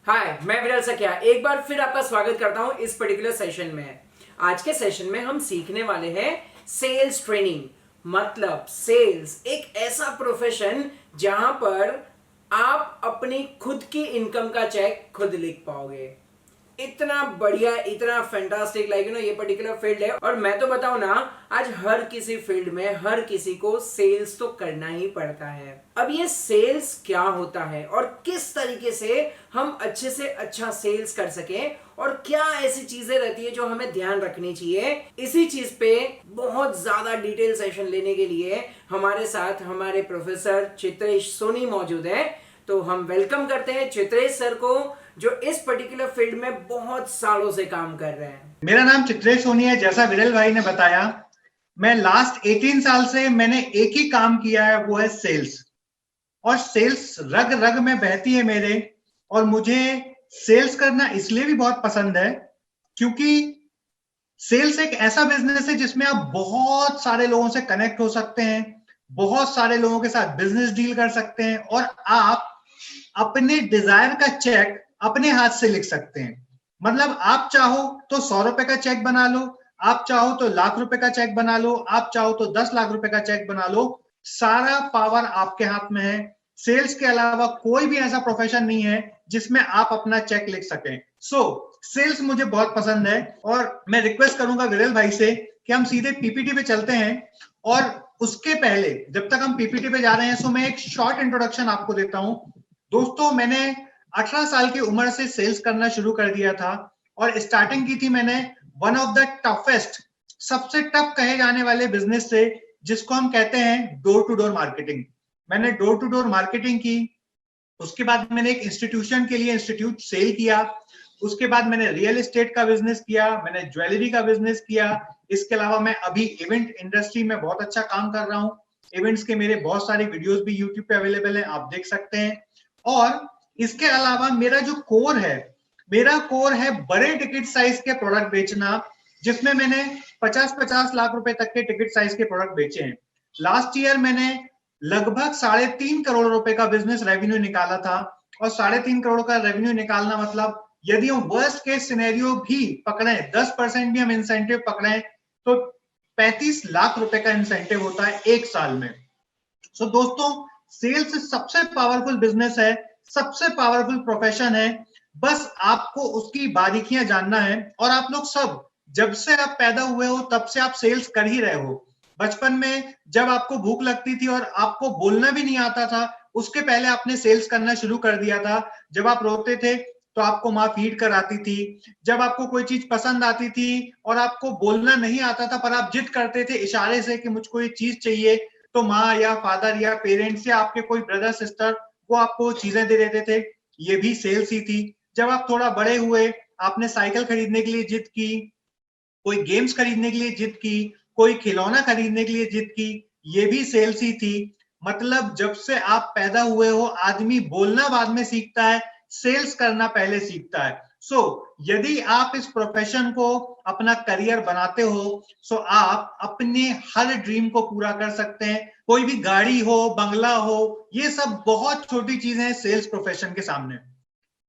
हाय, मैं विरल सखिया एक बार फिर आपका स्वागत करता हूं इस पर्टिकुलर सेशन में। आज के सेशन में हम सीखने वाले हैं सेल्स ट्रेनिंग। मतलब सेल्स एक ऐसा प्रोफेशन जहां पर आप अपनी खुद की इनकम का चेक खुद लिख पाओगे। इतना बढ़िया, इतना फैंटास्टिक ये पर्टिकुलर फील्ड है। और मैं तो बताऊं ना, आज हर किसी फील्ड में हर किसी को सेल्स तो करना ही पड़ता है। अब ये सेल्स क्या होता है और किस तरीके से हम अच्छे से अच्छा सेल्स कर सकें और क्या ऐसी चीजें रहती है जो हमें ध्यान रखनी चाहिए, इसी चीज पे बहुत ज्यादा डिटेल सेशन लेने के लिए हमारे साथ हमारे प्रोफेसर चित्रेश सोनी मौजूद हैं। तो हम वेलकम करते हैं चित्रेश सर को, जो इस पर्टिकुलर फील्ड में बहुत सालों से काम कर रहे हैं। मेरा नाम चित्रेश सोनी है। जैसा विरल भाई ने बताया, मैं लास्ट 18 साल से मैंने एक ही काम किया है, वो है सेल्स। और सेल्स रग रग में बहती है मेरे। और मुझे सेल्स करना इसलिए भी बहुत पसंद है क्योंकि सेल्स एक ऐसा बिजनेस है जिसमें आप बहुत सारे लोगों से कनेक्ट हो सकते हैं, बहुत सारे लोगों के साथ बिजनेस डील कर सकते हैं और आप अपने डिजायर का चेक अपने हाथ से लिख सकते हैं। मतलब आप चाहो तो 100 रुपए का चेक बना लो, आप चाहो तो लाख रुपए का चेक बना लो, आप चाहो तो 10 लाख रुपए का चेक बना लो। सारा पावर आपके हाथ में है। सेल्स के अलावा कोई भी ऐसा प्रोफेशन नहीं है जिसमें आप अपना चेक लिख सकें। सेल्स मुझे बहुत पसंद है और मैं रिक्वेस्ट करूंगा विरल भाई से कि हम सीधे पीपीटी पे चलते हैं। और उसके पहले, जब तक हम पीपीटी पे जा रहे हैं, मैं एक शॉर्ट इंट्रोडक्शन आपको देता हूं। दोस्तों, मैंने 18 साल की उम्र से सेल्स करना शुरू कर दिया था और स्टार्टिंग की थी मैंने वन ऑफ द टफेस्ट, सबसे टफ कहे जाने वाले बिजनेस से, जिसको हम कहते हैं डोर टू डोर मार्केटिंग। मैंने डोर टू डोर मार्केटिंग की। उसके बाद मैंने एक इंस्टीट्यूशन के लिए इंस्टीट्यूट सेल किया। उसके बाद मैंने रियल एस्टेट का बिजनेस किया, मैंने ज्वेलरी का बिजनेस किया। इसके अलावा मैं अभी इवेंट इंडस्ट्री में बहुत अच्छा काम कर रहा हूँ। इवेंट्स के मेरे बहुत सारे वीडियोस भी यूट्यूब पे अवेलेबल हैं, आप देख सकते हैं। और इसके अलावा मेरा कोर है बड़े टिकट साइज के प्रोडक्ट बेचना, जिसमें मैंने 50-50 लाख रुपए तक के टिकट साइज के प्रोडक्ट बेचे हैं। लास्ट ईयर मैंने लगभग 3.5 करोड़ रुपए का बिजनेस रेवेन्यू निकाला था। और 3.5 करोड़ का रेवेन्यू निकालना मतलब, यदि हम वर्स्ट केस सिनेरियो भी पकड़े, 10% भी हम इंसेंटिव पकड़े, तो 35 लाख रुपए का इंसेंटिव होता है एक साल में। दोस्तों, सेल्स सबसे पावरफुल बिजनेस है, सबसे पावरफुल प्रोफेशन है। बस आपको उसकी बारीकियां जानना है। और आप लोग सब, जब से आप पैदा हुए हो तब से आप सेल्स कर ही रहे हो। बचपन में जब आपको भूख लगती थी और आपको बोलना भी नहीं आता था, उसके पहले आपने सेल्स करना शुरू कर दिया था। जब आप रोते थे तो आपको माँ फीड कराती थी। जब आपको कोई चीज पसंद आती थी और आपको बोलना नहीं आता था, पर आप जिद करते थे इशारे से कि मुझको ये चीज चाहिए, तो माँ या फादर या पेरेंट्स या आपके कोई ब्रदर सिस्टर, वो आपको चीजें दे देते थे। ये भी सेल्स ही थी। जब आप थोड़ा बड़े हुए, आपने साइकिल खरीदने के लिए जिद की, कोई गेम्स खरीदने के लिए जिद की, कोई खिलौना खरीदने के लिए जिद की, ये भी सेल्स ही थी। मतलब जब से आप पैदा हुए हो, आदमी बोलना बाद में सीखता है, सेल्स करना पहले सीखता है। यदि आप इस प्रोफेशन को अपना करियर बनाते हो, आप अपने हर ड्रीम को पूरा कर सकते हैं। कोई भी गाड़ी हो, बंगला हो, ये सब बहुत छोटी चीजें हैं सेल्स प्रोफेशन के सामने।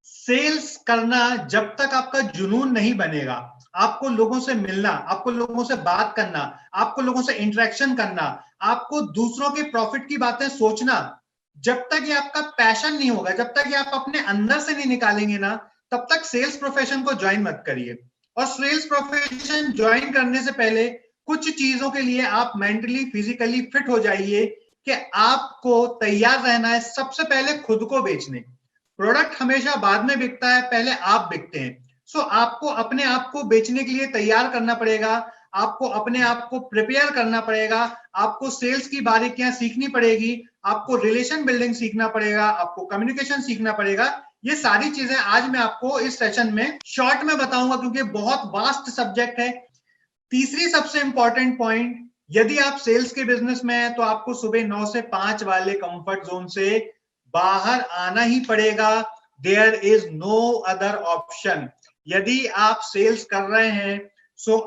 सेल्स करना जब तक आपका जुनून नहीं बनेगा, आपको लोगों से मिलना, आपको लोगों से बात करना, आपको लोगों से इंटरेक्शन करना, आपको दूसरों के प्रॉफिट की बातें सोचना, जब तक ये आपका पैशन नहीं होगा, जब तक ये आप अपने अंदर से नहीं निकालेंगे ना, तब तक सेल्स प्रोफेशन को ज्वाइन मत करिए। और सेल्स प्रोफेशन ज्वाइन करने से पहले कुछ चीजों के लिए आप मेंटली फिजिकली फिट हो जाइए कि आपको तैयार रहना है सबसे पहले खुद को बेचने। प्रोडक्ट हमेशा बाद में बिकता है, पहले आप बिकते हैं। आपको अपने आप को बेचने के लिए तैयार करना पड़ेगा, आपको अपने आप को प्रिपेयर करना पड़ेगा, आपको सेल्स की बारीकियां सीखनी पड़ेगी, आपको रिलेशन बिल्डिंग सीखना पड़ेगा, आपको कम्युनिकेशन सीखना पड़ेगा। ये सारी चीजें आज मैं आपको इस सेशन में शॉर्ट में बताऊंगा, क्योंकि बहुत वास्ट सब्जेक्ट है। तीसरी सबसे इंपॉर्टेंट पॉइंट, यदि आप सेल्स के बिजनेस में हैं तो आपको सुबह 9 से 5 वाले कंफर्ट जोन से बाहर आना ही पड़ेगा। There is no other option. यदि आप सेल्स कर रहे हैं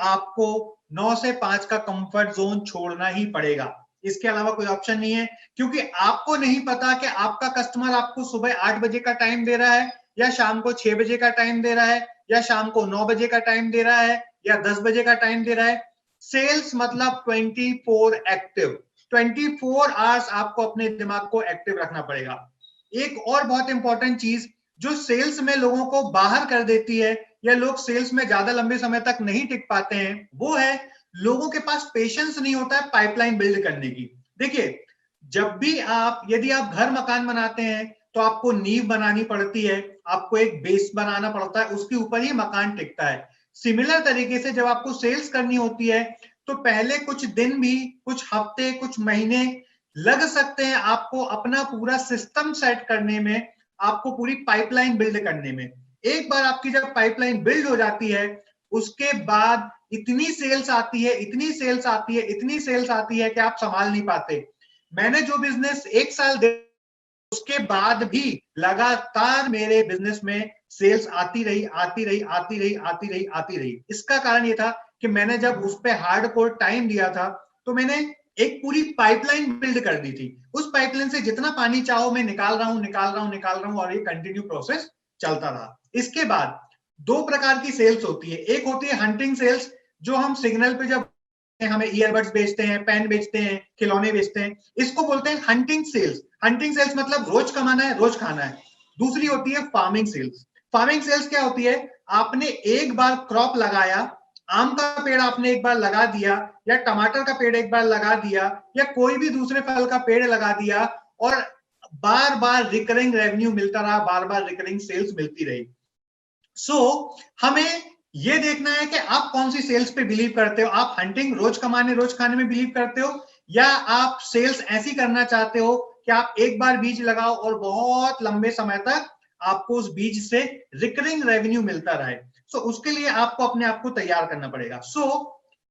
आपको 9 से 5 का कंफर्ट जोन छोड़ना ही पड़ेगा। इसके अलावा कोई ऑप्शन नहीं है, क्योंकि आपको नहीं पता कि आपका कस्टमर आपको सुबह 8 बजे का टाइम दे रहा है या शाम को 6 बजे का टाइम दे रहा है, या शाम को 9 बजे का टाइम दे रहा है, या 10 बजे का टाइम दे रहा है। सेल्स मतलब 24 एक्टिव, 24 आवर्स आपको अपने दिमाग को एक्टिव रखना पड़ेगा। एक और बहुत इंपॉर्टेंट चीज जो सेल्स में लोगों को बाहर कर देती है, या लोग सेल्स में ज्यादा लंबे समय तक नहीं टिक पाते हैं, वो है लोगों के पास पेशेंस नहीं होता है पाइपलाइन बिल्ड करने की। देखिए, जब भी यदि आप घर मकान बनाते हैं तो आपको नींव बनानी पड़ती है, आपको एक बेस बनाना पड़ता है, उसके ऊपर ही मकान टिकता है। सिमिलर तरीके से जब आपको सेल्स करनी होती है तो पहले कुछ दिन भी, कुछ हफ्ते, कुछ महीने लग सकते हैं आपको अपना पूरा सिस्टम सेट करने में, आपको पूरी पाइपलाइन बिल्ड करने में। एक बार आपकी जब पाइपलाइन बिल्ड हो जाती है, उसके बाद इतनी सेल्स आती है, इतनी सेल्स आती है, इतनी सेल्स आती है कि आप संभाल नहीं पाते। मैंने जो बिजनेस 1 साल उसके बाद भी लगातार मेरे बिजनेस में सेल्स आती रही, आती रही, आती रही, आती रही, आती रही। इसका कारण ये था कि मैंने जब उस पे हार्डकोर टाइम दिया था तो मैंने एक पूरी पाइपलाइन बिल्ड कर दी थी। उस पाइपलाइन से जितना पानी चाहो मैं निकाल रहा हूं, निकाल रहा हूं, निकाल रहा हूं, और ये कंटिन्यू प्रोसेस चलता रहा। इसके बाद 2 प्रकार की सेल्स होती है। एक होती है हंटिंग सेल्स, जो हम सिग्नल पे जब हमें ईयरबड्स बेचते हैं, पेन बेचते हैं, खिलौने बेचते हैं, इसको बोलते हैं हंटिंग सेल्स। हंटिंग सेल्स मतलब रोज कमाना है, रोज खाना है। दूसरी होती है फार्मिंग सेल्स। फार्मिंग सेल्स क्या होती है? आपने एक बार क्रॉप लगाया, आम का पेड़ आपने एक बार लगा दिया, या टमाटर का पेड़ एक बार लगा दिया, या कोई भी दूसरे फल का पेड़ लगा दिया, और बार बार रिकरिंग रेवेन्यू मिलता रहा, बार बार रिकरिंग सेल्स मिलती रही। हमें यह देखना है कि आप कौन सी सेल्स पे बिलीव करते हो। आप हंटिंग, रोज कमाने, रोज खाने में बिलीव करते हो, या आप सेल्स ऐसी करना चाहते हो कि आप एक बार बीज लगाओ और बहुत लंबे समय तक आपको उस बीज से रिकरिंग रेवेन्यू मिलता रहे। उसके लिए आपको अपने आप को तैयार करना पड़ेगा।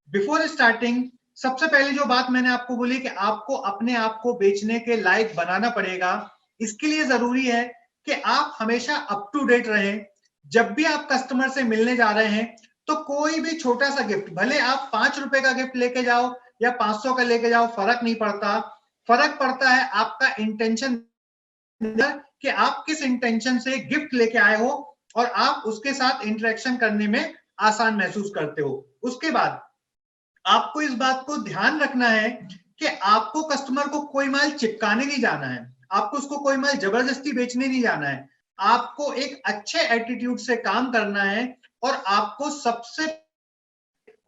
बिफोर स्टार्टिंग, सबसे पहले जो बात मैंने आपको बोली कि आपको अपने आप को बेचने के लायक बनाना पड़ेगा। इसके लिए जरूरी है कि आप हमेशा अप टू डेट रहें। जब भी आप कस्टमर से मिलने जा रहे हैं तो कोई भी छोटा सा गिफ्ट, भले आप 5 रुपए का गिफ्ट लेके जाओ या 500 का लेके जाओ, फर्क नहीं पड़ता। फर्क पड़ता है आपका इंटेंशन, कि आप किस इंटेंशन से गिफ्ट लेके आए हो और आप उसके साथ इंटरेक्शन करने में आसान महसूस करते हो। उसके बाद आपको इस बात को ध्यान रखना है कि आपको कस्टमर को कोई माल चिपकाने नहीं जाना है, आपको उसको कोई माल जबरदस्ती बेचने नहीं जाना है। आपको एक अच्छे एटीट्यूड से काम करना है, और आपको सबसे,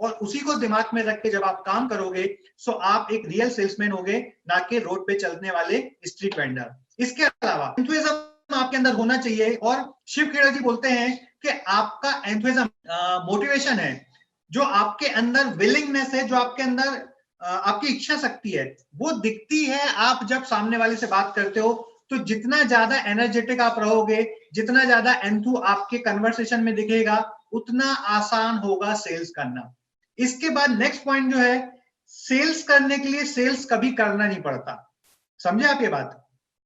और उसी को दिमाग में रख के जब आप काम करोगे तो आप एक रियल सेल्समैन होगे, ना कि रोड पे चलने वाले स्ट्रीट वेंडर। इसके अलावा एंथुसिज्म आपके अंदर होना चाहिए, और शिव खेड़ा जी बोलते हैं कि आपका एंथुसिज्म, मोटिवेशन है, जो आपके अंदर विलिंगनेस है, जो आपके अंदर आपकी इच्छा शक्ति है, वो दिखती है आप जब सामने वाले से बात करते हो। तो जितना ज्यादा एनर्जेटिक आप रहोगे, जितना ज्यादा एंथु आपके कन्वर्सेशन में दिखेगा, उतना आसान होगा सेल्स करना। इसके बाद नेक्स्ट पॉइंट जो है, सेल्स करने के लिए सेल्स कभी करना नहीं पड़ता। समझे आप ये बात?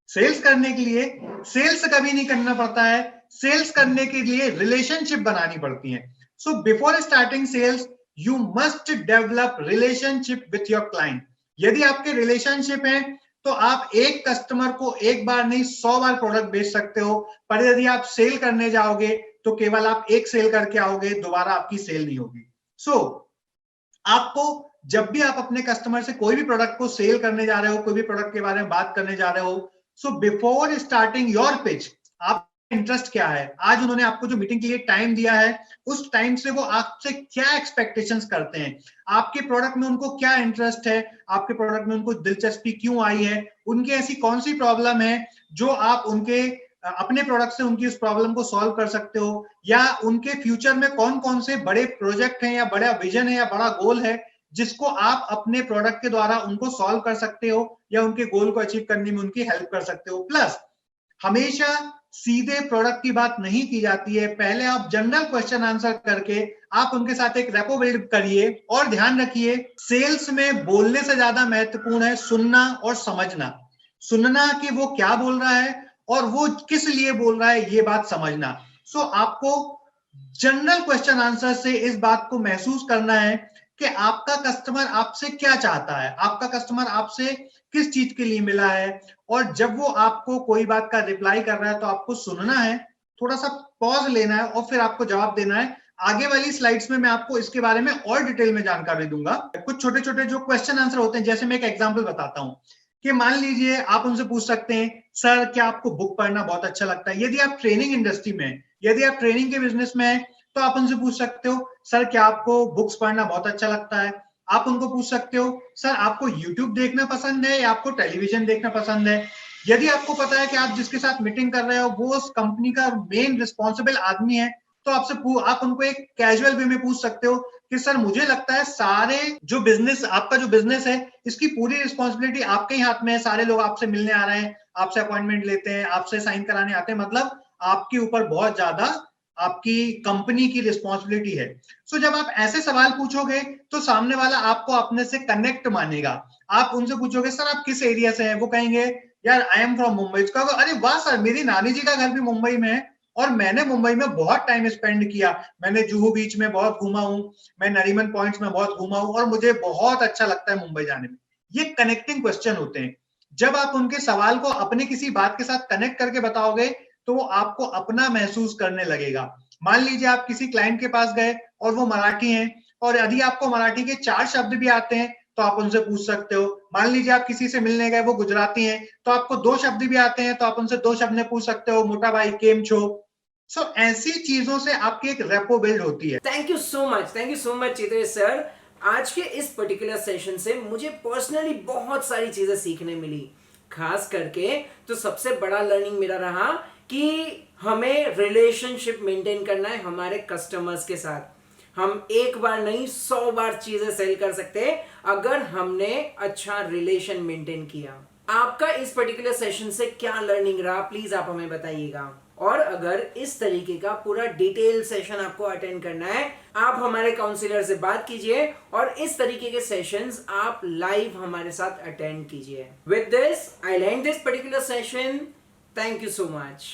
सेल्स करने के लिए सेल्स कभी नहीं करना पड़ता है, सेल्स करने के लिए रिलेशनशिप बनानी पड़ती है। Before starting sales you must develop relationship with your client. यदि आपके रिलेशनशिप है तो आप एक कस्टमर को एक बार नहीं 100 बार प्रोडक्ट बेच सकते हो, पर यदि आप सेल करने जाओगे तो केवल आप एक सेल करके आओगे, दोबारा आपकी सेल नहीं होगी। आपको जब भी आप अपने कस्टमर से कोई भी प्रोडक्ट को सेल करने जा रहे हो, कोई भी प्रोडक्ट के बारे में बात करने जा रहे हो, बिफोर स्टार्टिंग योर पिच, आप इंटरेस्ट क्या है? आज उन्होंने आपको जो मीटिंग के लिए टाइम दिया है, उस टाइम से वो आपसे क्या एक्सपेक्टेशंस करते हैं, आपके प्रोडक्ट में उनको क्या इंटरेस्ट है, आपके प्रोडक्ट में उनको दिलचस्पी क्यों आई है, उनकी ऐसी कौन सी प्रॉब्लम है जो आप उनके अपने प्रोडक्ट से उनकी उस प्रॉब्लम को सॉल्व कर सकते हो, या उनके फ्यूचर में कौन कौन से बड़े प्रोजेक्ट हैं, या बड़ा विजन है, या बड़ा गोल है, जिसको आप अपने प्रोडक्ट के द्वारा उनको सॉल्व कर सकते हो, या उनके गोल को अचीव करने में उनकी हेल्प कर सकते हो। प्लस हमेशा सीधे प्रोडक्ट की बात नहीं की जाती है, पहले आप जनरल क्वेश्चन आंसर करके आप उनके साथ एक रेपो बिल्ड करिए। और ध्यान रखिए, सेल्स में बोलने से ज्यादा महत्वपूर्ण है सुनना और समझना। सुनना कि वो क्या बोल रहा है और वो किस लिए बोल रहा है, ये बात समझना। आपको जनरल क्वेश्चन आंसर से इस बात को महसूस करना है कि आपका कस्टमर आपसे क्या चाहता है, आपका कस्टमर आपसे किस चीज के लिए मिला है। और जब वो आपको कोई बात का रिप्लाई कर रहा है तो आपको सुनना है, थोड़ा सा पॉज लेना है और फिर आपको जवाब देना है। आगे वाली स्लाइड्स में मैं आपको इसके बारे में और डिटेल में जानकारी दूंगा। कुछ छोटे छोटे जो क्वेश्चन आंसर होते हैं, जैसे मैं एक एग्जांपल बताता हूं कि मान लीजिए आप उनसे पूछ सकते हैं, सर क्या आपको बुक पढ़ना बहुत अच्छा लगता है? यदि आप ट्रेनिंग इंडस्ट्री में हैं, यदि आप ट्रेनिंग के बिजनेस में हैं, तो आप उनसे पूछ सकते हो, सर क्या आपको बुक्स पढ़ना बहुत अच्छा लगता है? आप उनको पूछ सकते हो, सर आपको यूट्यूब देखना पसंद है या आपको टेलीविजन देखना पसंद है? यदि आपको पता है कि आप जिसके साथ मीटिंग कर रहे हो वो उस कंपनी का मेन रिस्पॉन्सिबल आदमी है, तो आप उनको एक कैजुअल वे में पूछ सकते हो कि सर मुझे लगता है सारे जो बिजनेस, आपका जो बिजनेस है, इसकी पूरी रिस्पॉन्सिबिलिटी आपके ही हाथ में है। सारे लोग आपसे मिलने आ रहे हैं, आपसे अपॉइंटमेंट लेते हैं, आपसे साइन कराने आते हैं, मतलब आपके ऊपर बहुत ज्यादा आपकी कंपनी की रिस्पॉन्सिबिलिटी है। सो जब आप ऐसे सवाल पूछोगे तो सामने वाला आपको अपने से कनेक्ट मानेगा। आप उनसे पूछोगे, सर आप किस एरिया से हैं? वो कहेंगे, यार आई एम फ्रॉम मुंबई। अरे वाह सर, मेरी नानी जी का घर भी मुंबई में है और मैंने मुंबई में बहुत टाइम स्पेंड किया। मैंने जुहू बीच में बहुत घूमा हूं, मैं नरीमन पॉइंट्स में बहुत घूमा हूं और मुझे बहुत अच्छा लगता है मुंबई जाने में। ये कनेक्टिंग क्वेश्चन होते हैं। जब आप उनके सवाल को अपने किसी बात के साथ कनेक्ट करके बताओगे तो वो आपको अपना महसूस करने लगेगा। मान लीजिए आप किसी क्लाइंट के पास गए और वो मराठी हैं, और यदि आपको मराठी के 4 शब्द भी आते हैं तो आप उनसे पूछ सकते हो। मान लीजिए आप किसी से मिलने गए, वो गुजराती हैं, तो आपको 2 शब्द भी आते हैं तो आप उनसे 2 शब्द में पूछ सकते हो, मोटा भाई केम छो। सो ऐसी चीजों से आपकी एक रेपो बिल्ड होती है। Thank you so much Chitresh sir. आज के इस पर्टिकुलर सेशन से मुझे पर्सनली बहुत सारी चीजें सीखने मिली। खास करके तो सबसे बड़ा लर्निंग मेरा रहा कि हमें रिलेशनशिप मेंटेन करना है हमारे कस्टमर्स के साथ। हम एक बार नहीं 100 बार चीजें सेल कर सकते हैं अगर हमने अच्छा रिलेशन मेंटेन किया। आपका इस पर्टिकुलर सेशन से क्या लर्निंग रहा, प्लीज आप हमें बताइएगा। और अगर इस तरीके का पूरा डिटेल सेशन आपको अटेंड करना है, आप हमारे काउंसलर से बात कीजिए और इस तरीके के सेशंस आप लाइव हमारे साथ अटेंड कीजिए। With this I and this particular session. Thank you so much.